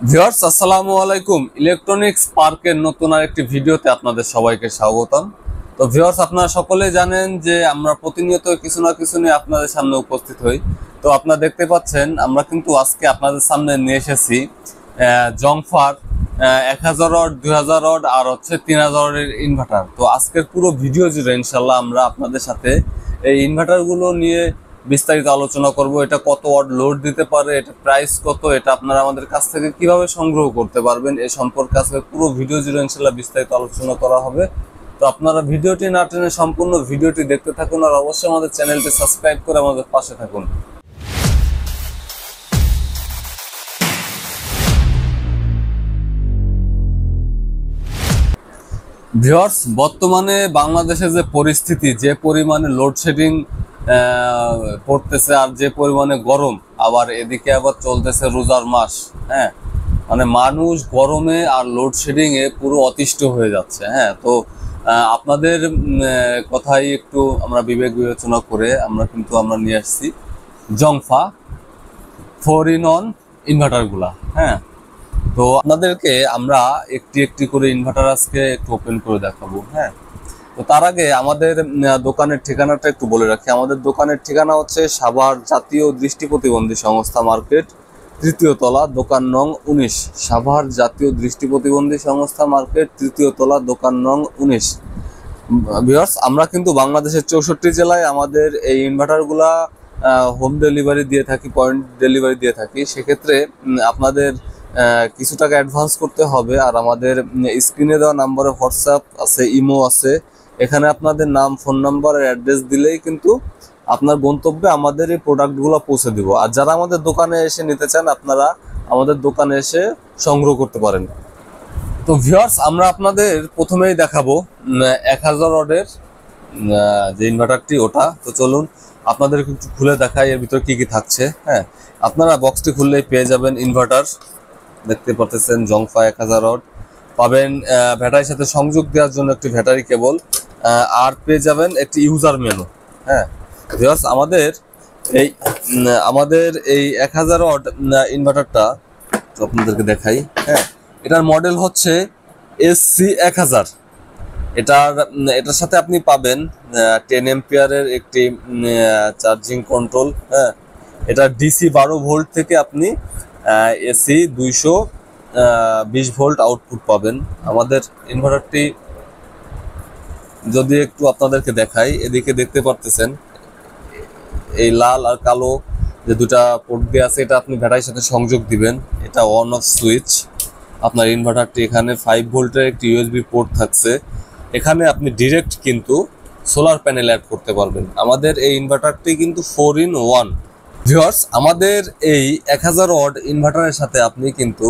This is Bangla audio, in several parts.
ভিউয়ার্স আসসালামু আলাইকুম। ইলেকট্রনিক্স পার্কের নতুন আরেকটি ভিডিওতে আপনাদের সবাইকে স্বাগতম। তো ভিউয়ার্স, আপনারা সকলেই জানেন যে আমরা প্রতিনিয়ত কিছু না কিছু নিয়ে আপনাদের সামনে উপস্থিত হই। তো আপনারা দেখতে পাচ্ছেন আমরা কিন্তু আজকে আপনাদের সামনে নিয়ে এসেছি জংফার 1000 ওয়াট, 2000 ওয়াট আর হচ্ছে 3000 ওয়াটের ইনভার্টার। তো আজকের পুরো ভিডিও জুড়ে ইনশাল্লাহ আমরা আপনাদের সাথে এই ইনভার্টারগুলো নিয়ে বিস্তারিত আলোচনা করব। এটা কত ওয়াট লোড দিতে পারে, এটা প্রাইস কত, এটা আপনারা আমাদের কাছ থেকে কিভাবে সংগ্রহ করতে পারবেন, এই সম্পর্কে আজকে পুরো ভিডিও জুড়ে ইনশাল্লাহ বিস্তারিত আলোচনা করা হবে। তো আপনারা ভিডিওটি না টেনে সম্পূর্ণ ভিডিওটি দেখতে থাকুন আর অবশ্যই আমাদের চ্যানেলটি সাবস্ক্রাইব করে আমাদের পাশে থাকুন। ভিউয়ার্স, বর্তমানে বাংলাদেশে যে পরিস্থিতি, যে পরিমাণে লোডশেডিং পড়তেছে আর যে পরিমাণে গরম, আবার এদিকে আবার চলতেছে রোজার মাস। হ্যাঁ, মানে মানুষ গরমে আর লোডশেডিং এ পুরো অতিষ্ঠ হয়ে যাচ্ছে। হ্যাঁ, তো আপনাদের কথাই একটু আমরা বিবেক বিবেচনা করে আমরা নিয়ে আসছি জংফা 4-in-1 ইনভার্টারগুলা। হ্যাঁ, তো আপনাদেরকে আমরা একটি একটি করে ইনভার্টার আজকে একটু ওপেন করে দেখাবো। হ্যাঁ, তো তার আগে আমাদের দোকানের ঠিকানাটা একটু বলে রাখি। আমাদের দোকানের ঠিকানা হচ্ছে সাভার জাতীয় দৃষ্টি প্রতিবন্ধী সংস্থা মার্কেট, 3য় তলা, দোকান নং 19। সাভার জাতীয় দৃষ্টি প্রতিবন্ধী সংস্থা মার্কেট, 3য় তলা, দোকান নং 19। ভিউয়ার্স, আমরা কিন্তু বাংলাদেশের 64 জেলায় আমাদের এই ইনভার্টারগুলা হোম ডেলিভারি দিয়ে থাকি, পয়েন্ট ডেলিভারি দিয়ে থাকি। সেক্ষেত্রে আপনাদের কিছু টাকা অ্যাডভান্স করতে হবে। আর আমাদের স্ক্রিনে দেওয়া নাম্বারে হোয়াটসঅ্যাপ আছে, ইমো আছে। এখানে আপনাদের নাম, ফোন নাম্বার আর অ্যাড্রেস দিলেই কিন্তু আপনার গন্তব্যে আমাদের এই প্রোডাক্টগুলো পৌঁছে দিব। আর যারা আমাদের দোকানে এসে নিতে চান, আপনারা আমাদের দোকানে এসে সংগ্রহ করতে পারেন। তো ভিউয়ার্স, আমরা আপনাদের প্রথমেই দেখাবো 1000 ওয়াটের যে ইনভার্টারটি, ওটা। তো চলুন আপনাদের একটু খুলে দেখাই এর ভিতরে কি কি থাকছে। হ্যাঁ, আপনারা বক্সটি খুললেই পেয়ে যাবেন ইনভার্টার। দেখতে পাচ্ছেন জংফা 1000 ওয়াট পাবেন। ব্যাটারির সাথে সংযোগ দেওয়ার জন্য একটি ব্যাটারি কেবল, আর পেয়ে যাবেন একটি ইউজার মেনু। হ্যাঁ ভিউয়ার্স, আমাদের এই 1000 ওয়াট ইনভার্টারটা আপনাদেরকে দেখাই। হ্যাঁ, এটার মডেল হচ্ছে SC1000। এটার সাথে আপনি পাবেন 10 এম্পিয়ারের একটি চার্জিং কন্ট্রোল। হ্যাঁ, এটা ডিসি 12 ভোল্ট থেকে আপনি এসি 220 ভোল্ট আউটপুট পাবেন। আমাদের ইনভার্টারটি যদি একটু আপনাদেরকে দেখাই, এদিকে দেখতে পারতেছেন এই লাল আর কালো যে দুটা পোর্ট দিয়ে আছে, এটা আপনি ব্যাটারির সাথে সংযোগ দিবেন। এটা অন অফ সুইচ। আপনার ইনভার্টারটি এখানে 5 ভোল্টের একটি ইউএসবি পোর্ট থাকছে। এখানে আপনি ডিরেক্ট কিন্তু সোলার প্যানেল অ্যাড করতে পারবেন। আমাদের এই ইনভার্টারটি কিন্তু 4-in-1। ভিউয়ার্স, আমাদের এই 1000 ওয়াট ইনভার্টারের সাথে আপনি কিন্তু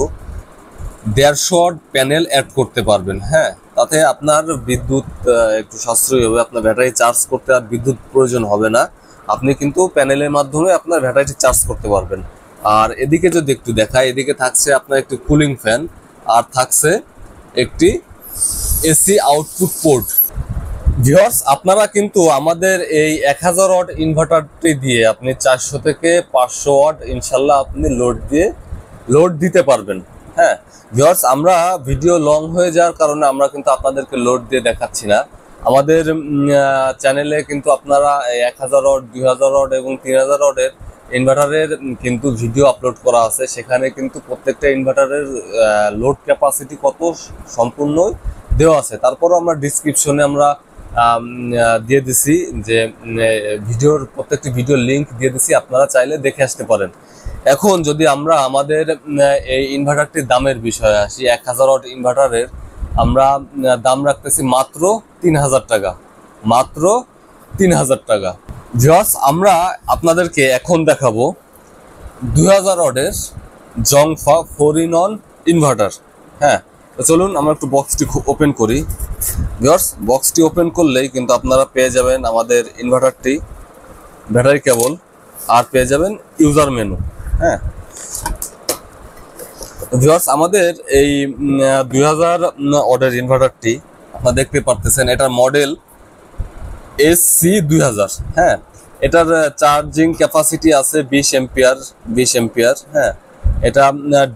150 ওয়াট প্যানেল অ্যাড করতে পারবেন। হ্যাঁ, তাতে আপনার বিদ্যুৎ একটু সাশ্রয়ী হবে। আপনার ব্যাটারি চার্জ করতে আর বিদ্যুৎ প্রয়োজন হবে না। আপনি কিন্তু প্যানেলের মাধ্যমে আপনার ব্যাটারিটি চার্জ করতে পারবেন। আর এদিকে যদি একটু দেখাই, এদিকে থাকছে আপনার একটি কুলিং ফ্যান আর থাকছে একটি এসি আউটপুট পোর্ট। ভিউয়ার্স, আপনারা কিন্তু আমাদের এই 1000 ওয়াট ইনভার্টারটি দিয়ে আপনি 400 থেকে 500 ওয়াট ইনশাল্লাহ আপনি লোড দিতে পারবেন। হ্যাঁ ভিউয়ার্স, আমরা ভিডিও লং হয়ে যাওয়ার কারণে আমরা কিন্তু আপনাদেরকে লোড দিয়ে দেখাচ্ছি না। আমাদের চ্যানেলে কিন্তু আপনারা 1000 ওয়াট, 2000 ওয়াট এবং 3000 ওয়াটের ইনভার্টারের কিন্তু ভিডিও আপলোড করা আছে। সেখানে কিন্তু প্রত্যেকটা ইনভার্টারের লোড ক্যাপাসিটি কত সম্পূর্ণ দেওয়া আছে। তারপরও আমরা ডিসক্রিপশনে আমরা দিয়ে দিছি যে প্রত্যেকটি ভিডিওর লিঙ্ক দিয়ে দিছি, আপনারা চাইলে দেখে আসতে পারেন। এখন যদি আমরা আমাদের এই ইনভার্টারটির দামের বিষয়ে আসি, 1000 ওয়াট ইনভার্টারের আমরা দাম রাখতেছি মাত্র 3000 টাকা, মাত্র 3000 টাকা। ভিউয়ার্স, আমরা আপনাদেরকে এখন দেখাবো 2000 ওয়াটের জংফা 4-in-1 ইনভার্টার। হ্যাঁ, তো চলুন আমরা একটু বক্সটি ওপেন করি। ভিউয়ার্স, বক্সটি ওপেন করলেই কিন্তু আপনারা পেয়ে যাবেন আমাদের ইনভার্টারটি, ব্যাটারি কেবল, আর পেয়ে যাবেন ইউজার মেনু। হ্যাঁ ভিউয়ার্স, আমাদের এই 2000 ওয়াটের ইনভার্টারটি আপনারা দেখতে পারতেছেন, এটার মডেল SC2000। হ্যাঁ, এটার চার্জিং ক্যাপাসিটি আছে 20 এম্পিয়ার। হ্যাঁ, এটা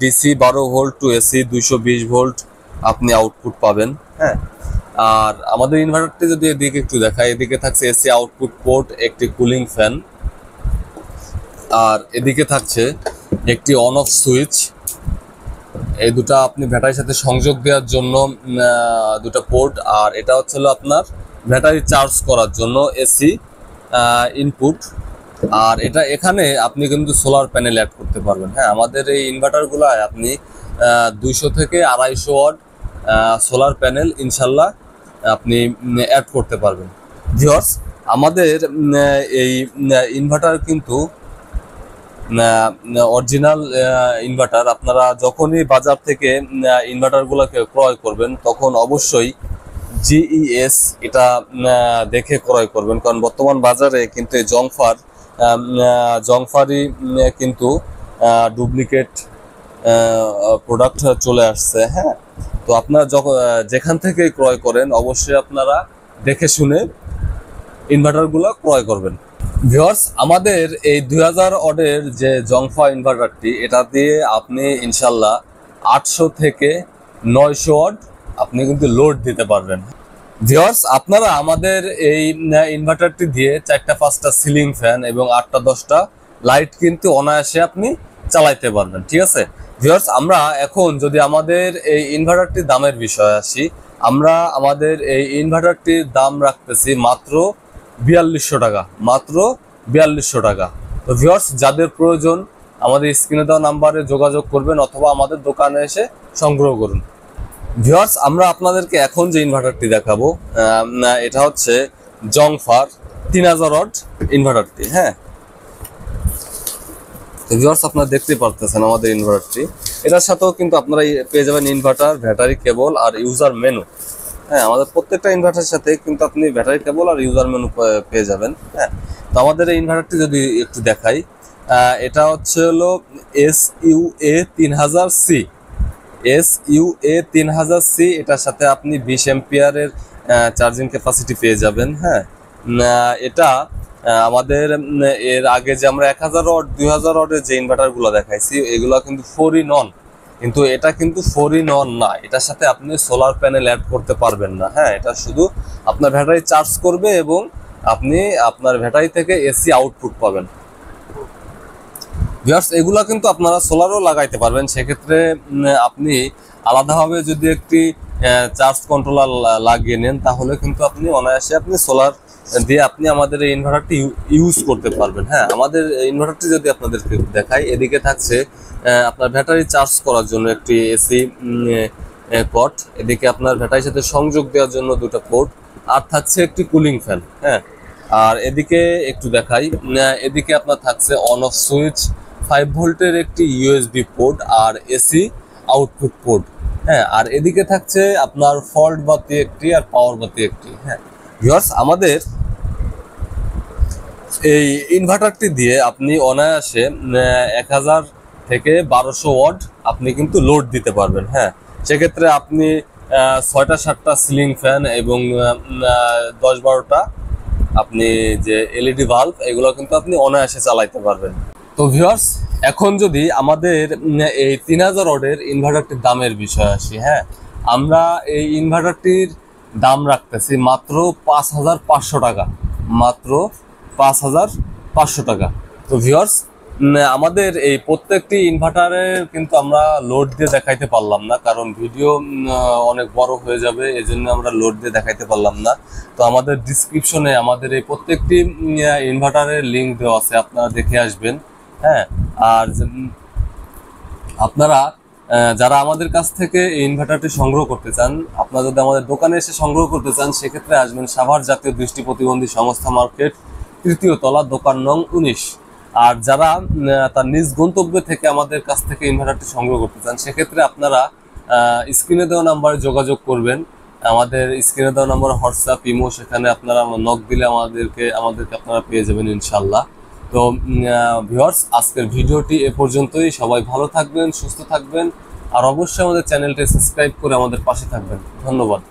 DC 12 volt to AC 220 volt আপনি আউটপুট পাবেন। হ্যাঁ, আর আমাদের ইনভার্টারটি যদি এদিকে একটু দেখায়, এদিকে থাকছে এসি আউটপুট পোর্ট, একটি কুলিং ফ্যান, আর এদিকে থাকছে একটি অন অফ সুইচ। এই দুটা আপনি ব্যাটারির সাথে সংযোগ দেওয়ার জন্য দুটো পোর্ট, আর এটা হচ্ছে আপনার ব্যাটারি চার্জ করার জন্য এসি ইনপুট। আর এটা এখানে আপনি কিন্তু সোলার প্যানেল অ্যাড করতে পারবেন। হ্যাঁ, আমাদের এই ইনভার্টারগুলোয় আপনি 200 থেকে 250 ওয়াট সোলার প্যানেল ইনশাল্লাহ আপনি অ্যাড করতে পারবেন। ভিউয়ার্স, আমাদের এই ইনভার্টার কিন্তু অরিজিনাল ইনভার্টার। আপনারা যখনই বাজার থেকে ইনভার্টারগুলোকে ক্রয় করবেন তখন অবশ্যই জিইএস এটা দেখে ক্রয় করবেন, কারণ বর্তমান বাজারে কিন্তু এই জংফারই কিন্তু ডুপ্লিকেট প্রোডাক্ট চলে আসছে। হ্যাঁ, তো আপনারা যেখান থেকে ক্রয় করেন অবশ্যই আপনারা দেখে শুনে ইনভার্টারগুলো ক্রয় করবেন। ভিউয়ার্স, আমাদের এই 2000 ওয়াটের যে জংফা ইনভার্টারটি, এটা দিয়ে আপনি ইনশাল্লাহ 800 থেকে 900 ওয়াট আপনি কিন্তু লোড দিতে পারবেন। ভিউয়ার্স, আপনারা আমাদের এই ইনভার্টারটি দিয়ে 4টা-5টা সিলিং ফ্যান এবং 8টা-10টা লাইট কিন্তু অনায়াসে আপনি চালাইতে পারবেন। ঠিক আছে ভিউয়ার্স, আমরা এখন যদি আমাদের এই ইনভার্টারটির দামের বিষয়ে আসি, আমরা আমাদের এই ইনভার্টারটির দাম রাখতেছি মাত্র 4200 টাকা, মাত্র 4200 টাকা। তো ভিউয়ার্স, যাদের প্রয়োজন আমাদের স্ক্রিনে দেওয়া নাম্বারে যোগাযোগ করবেন অথবা আমাদের দোকানে এসে সংগ্রহ করুন। ভিউয়ার্স, আমরা আপনাদেরকে এখন যে ইনভার্টারটি দেখাবো এটা হচ্ছে জংফার 3000 ওয়াট ইনভার্টারটি। হ্যাঁ, তো ভিউয়ার্স, আপনারা দেখতে পারতেছেন আমাদের ইনভার্টারটি। এটার সাথেও কিন্তু আপনারা পেয়ে যাবেন ইনভার্টার, ব্যাটারি কেবল আর ইউজার মেনু। হ্যাঁ, আমাদের প্রত্যেকটা ইনভার্টারের সাথে কিন্তু আপনি ব্যাটারি কেবল আর ইউজার মেনু পেয়ে যাবেন। হ্যাঁ, তো আমাদের এই ইনভার্টারটি যদি একটু দেখাই, এটা হচ্ছে হলো SUA 3000C, SUA 3000C। এটার সাথে আপনি 20 এম্পিয়ারের চার্জিং ক্যাপাসিটি পেয়ে যাবেন। হ্যাঁ, এটা আমাদের এর আগে যে আমরা 1000 ওয়াট 2000 ওয়াটের যে ইনভার্টারগুলো দেখাইছি এগুলো কিন্তু 4 in 1, কিন্তু এটা কিন্তু 4 in 1 না। এটার সাথে আপনি সোলার প্যানেল অ্যাড করতে পারবেন না। হ্যাঁ, এটা শুধু আপনার ব্যাটারি চার্জ করবে এবং আপনি আপনার ব্যাটারি থেকে এসি আউটপুট পাবেন। ভিউয়ার্স, এগুলা কিন্তু আপনারা সোলারও লাগাইতে পারবেন। সেক্ষেত্রে আপনি আলাদাভাবে যদি একটি চার্জ কন্ট্রোলার লাগিয়ে নেন তাহলে কিন্তু আপনি অনায়াসে আপনি সোলার দিয়ে আপনি আমাদের এই ইনভার্টারটি ইউজ করতে পারবেন। হ্যাঁ, আমাদের ইনভার্টারটি যদি আপনাদেরকে দেখাই, এদিকে থাকছে আপনার ব্যাটারি চার্জ করার জন্য একটি এসি পট, এদিকে আপনার ব্যাটারির সাথে সংযোগ দেওয়ার জন্য দুটো পোর্ট, আর থাকছে একটি কুলিং ফ্যান। হ্যাঁ, আর এদিকে একটু দেখাই, এদিকে আপনার থাকছে অন অফ সুইচ, 5 ভোল্টের একটি USB পোর্ট আর এসি আউটপুট পোর্ট। হ্যাঁ, আর এদিকে থাকছে আপনার ফল্ট বাতি একটি আর পাওয়ার বাতি একটি। হ্যাঁ ভিউয়ার্স, আমাদের এই ইনভার্টারটি দিয়ে আপনি অনায়াসে 1000 থেকে 1200 ওয়াট আপনি কিন্তু লোড দিতে পারবেন। হ্যাঁ, সেক্ষেত্রে আপনি 6টা-7টা সিলিং ফ্যান এবং 10-12টা আপনি যে এলইডি বাল্ব এগুলো কিন্তু আপনি অনায়াসে চালাইতে পারবেন। তো ভিউয়ার্স, এখন যদি আমাদের এই 3000 ওয়াটের ইনভার্টারটির দামের বিষয় আসি, হ্যাঁ, আমরা এই ইনভার্টারটির দাম রাখতেছি মাত্র 5500 টাকা, মাত্র 5500 টাকা। তো ভিউয়ার্স, আমাদের এই প্রত্যেকটি ইনভার্টারের কিন্তু আমরা লোড দিয়ে দেখাইতে পারলাম না, কারণ ভিডিও অনেক বড় হয়ে যাবে, এজন্য আমরা লোড দিয়ে দেখাইতে পারলাম না। তো আমাদের ডিসক্রিপশনে আমাদের এই প্রত্যেকটি ইনভার্টারের লিঙ্ক দেওয়া আছে, আপনারা দেখে আসবেন। হ্যাঁ, আর আপনারা যারা আমাদের কাছ থেকে এই ইনভার্টারটি সংগ্রহ করতে চান, আপনারা যদি আমাদের দোকানে এসে সংগ্রহ করতে চান সেক্ষেত্রে আসবেন সাভার জাতীয় দৃষ্টি প্রতিবন্ধী সংস্থা মার্কেট, 3য় তলা, দোকান নং 19। আর যারা তার নিজ গন্তব্যে থেকে আমাদের কাছ থেকে ইনভার্টারটি সংগ্রহ করতে চান সেক্ষেত্রে আপনারা স্ক্রিনে দেওয়া নাম্বারে যোগাযোগ করবেন। আমাদের স্ক্রিনে দেওয়া নাম্বার হোয়াটসঅ্যাপ, ইমো, সেখানে আপনারা নক দিলে আমাদেরকে আপনারা পেয়ে যাবেন ইনশাল্লাহ। তো ভিউয়ার্স, আজকের ভিডিওটি এ পর্যন্তই। সবাই ভালো থাকবেন, সুস্থ থাকবেন, আর অবশ্যই আমাদের চ্যানেলটি সাবস্ক্রাইব করে আমাদের পাশে থাকবেন। ধন্যবাদ।